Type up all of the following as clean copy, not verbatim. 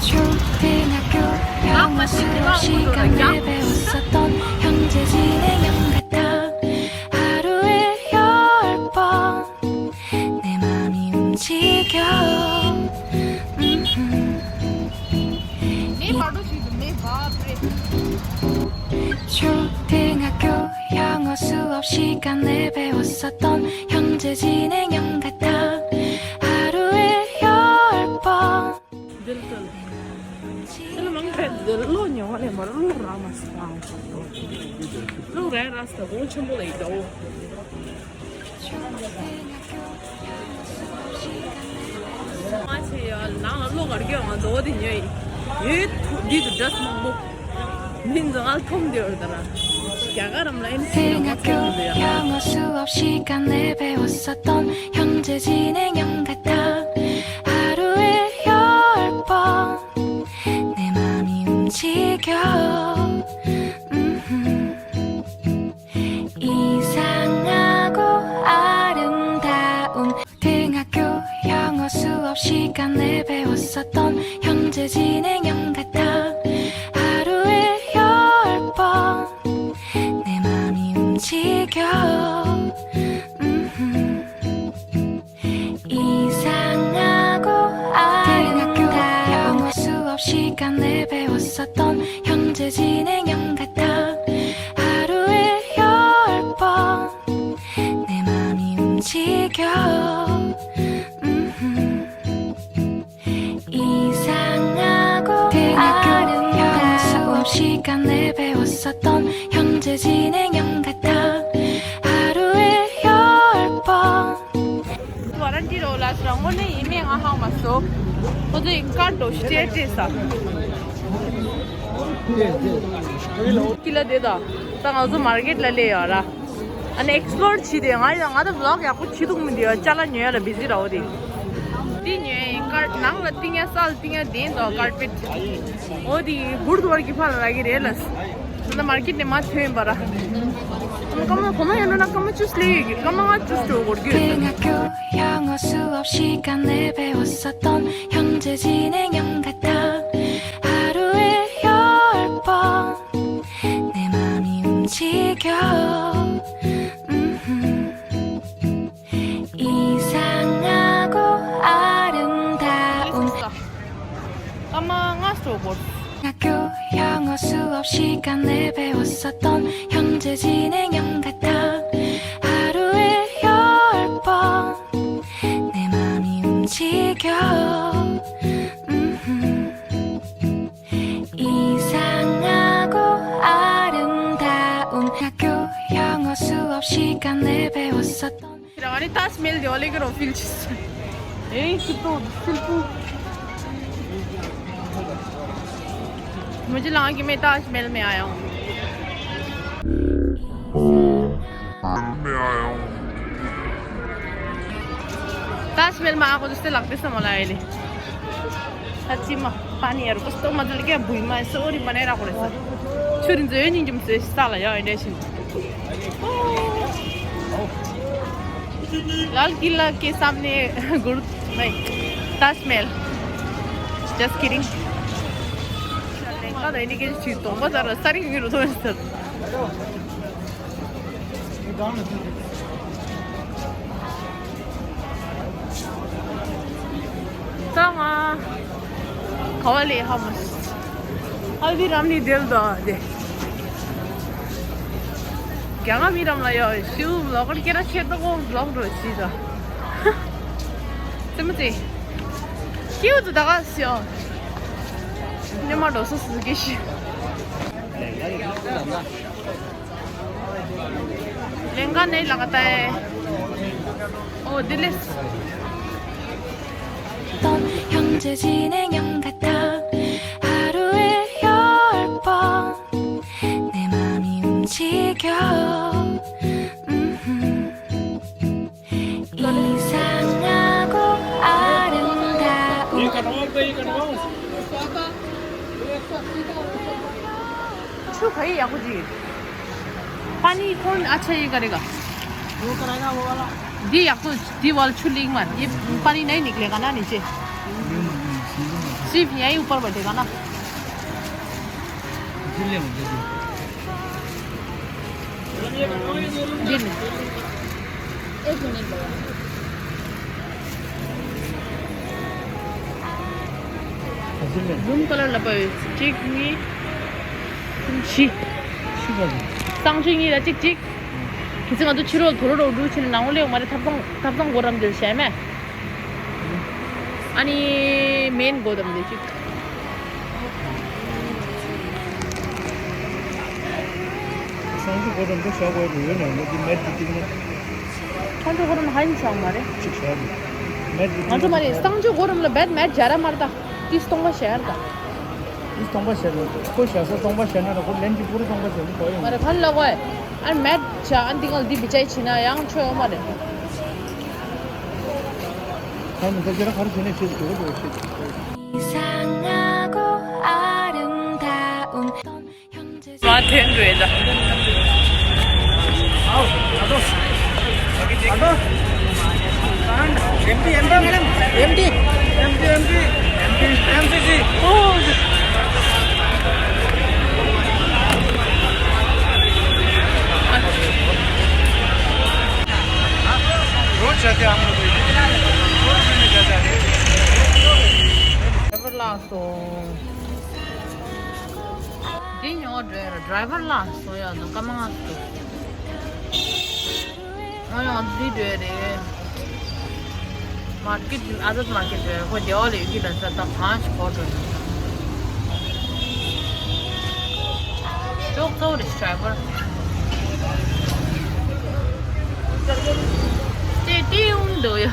초등학교 영어 수업 시간에 배웠었던 현재 진행형 같아. 하루에 10번 내 맘이 움직여. 초등학교 영어 수업 시간에 배웠었던 현재 진행형 같아. 하루에 10번. Kalau mang pede lo nyawa le mar lo ramas pang. Lo re rasta go chumbo le do. Ache ya na lo gar ge ma do din ye. Ye di do das mang bo. Min jang al thom de ordara. 야가람 라인 등학교 영어 수업 시간에 배웠었던 현재 진행형 같아. 하루에 10번 내 맘이 움직여. 이상하고 아름다운 등학교 영어 수업 시간에 배웠었던 현재 진행형 같아. 하루에 10번 내 맘이 움직여. 이상하고 아름다운 영어 수업 시간에 배웠었던 현재 진행형 같아. 하루에 10번 내 맘이 움직여. 이상하고 아름다운 영어 수업 시간에 배웠었던 현재 진행형 같아. 하루에 10번. Waranti rola strong one ime nga ha maso. Odo inka do state sa. Kila de da. Tang azu market la le yara. An explore chi de nga da vlog ya ku chi dum de chala nya la busy raw de. Di nya inka nang la tinga sal tinga den do carpet. Odi gurdwar ki phal lagi relas. The market ne mat hem bara. Kama yana na kama chus le kama chus to gorgi. 등학교 영어 수업 시간에 배웠었던 현재 진행형 같아. 하루에 10번 내 맘이 움직여. 이상하고 아름다운 Kama nga to gor. 학교 영어 수업 시간에 배웠었던 현재 진행형 같아. 하루에 10번 내 맘이 움직여. 이상하고 아름다운 학교 영어 수업 시간에 배웠었던 Kirani ta smell de ole gro feel chis. Ei kito filpu. मुझे लगा कि मैं ताजमहल में आया हूँ ताजमहलमा आएको जस्तै लाग्दैछ मलाई अहिले साँच्चीमा पानीहरू कस्तो मजाले क्या भुइँमा यसो वरि बनाइरहेको रहेछ छोरिन्छ यो नि जुम्से साला यो अहिले एकछिन लाल किला के सामने गुरु Taj Mahal just kidding Kada ini kayaknya cerita, pasal sering gitu tuh Mister. Sama, kawali hamas. Albi ramni del dah deh. Kya nggak biram lah ya, siu vlog kira cerita kok vlog dulu sih dah. Semuanya, kiu tuh dah kasih. 내 말 어서 쓰기 싫어. 랭가 내일 나갔다 해. 딜레스. 현재 진행형 같아. 하루에 10번 내 맘이 움직여. 이상하고 아름다운 छू भाई या कुछ पानी कौन अच्छा ये करेगा वो कराएगा वो वाला दी या कुछ दी वाल छू लिंग मत ये पानी नहीं निकलेगा ना नीचे सिर्फ यहीं ऊपर बैठेगा ना जिले में दे दिन एक मिनट जिले ब्लू कलर ला पे चिक नी 치 시가지 쌍둥이라 찍찍 기승아도 7월 도로로 루치는 나올래요 말에 탑성 고람들 샤메 아니 메인 고람들 찍 상주 고름도 샤고에 유연해 뭐지 매트 찍는 상주 고름 한창 말에 찍셔야 매트 맞아 말이 쌍주 고름로 매트 자라 말다 तीस तोंबा शहर का इस तंबा शहर कोई शहर तंबा शहर ना को लेंजी पूरे तंबा शहर कोई मारे फल लगवाए और मैट चा अंतिंगल दी बिचाई छिना यांग छो मारे हम तो जरा खर्च होने चीज को दो 이상하고 아름다운 현재 마텐드에다 आओ आदो आदो एमटी मैडम एमटी एमसीसी 오 रोज जाते हम लोग रोज में जाते हैं ड्राइवर लासो दिन ड्राइवर लासो या तो कमांग तो 아니 어디 돼래 마켓 아저스 마켓 그 저리 여기는 다 반씩 거든 쭉 서울에 드라이버 띠띠운도요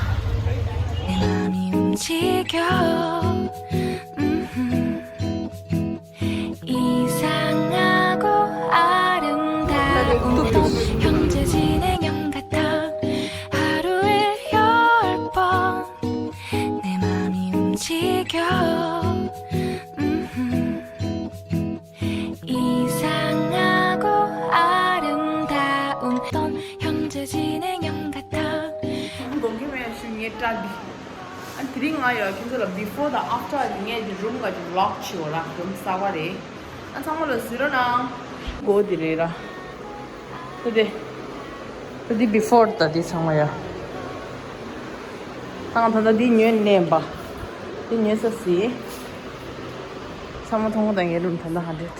내 맘이 움직여 이상하고 아름다운 현재 진행형 같아 하루에 10번 내 맘이 움직여 이상하고 아름다운 넌 현재 진행형 같아 Gongi me shunye tadi. An tring ayo kinso before the after nge room ga vlog chola room saware. An samalo sirona go direra. Tadi before tadi samaya. Tang tanda di nyen nemba. Di nyen sa si. Sama thong da nge room tanda hadet.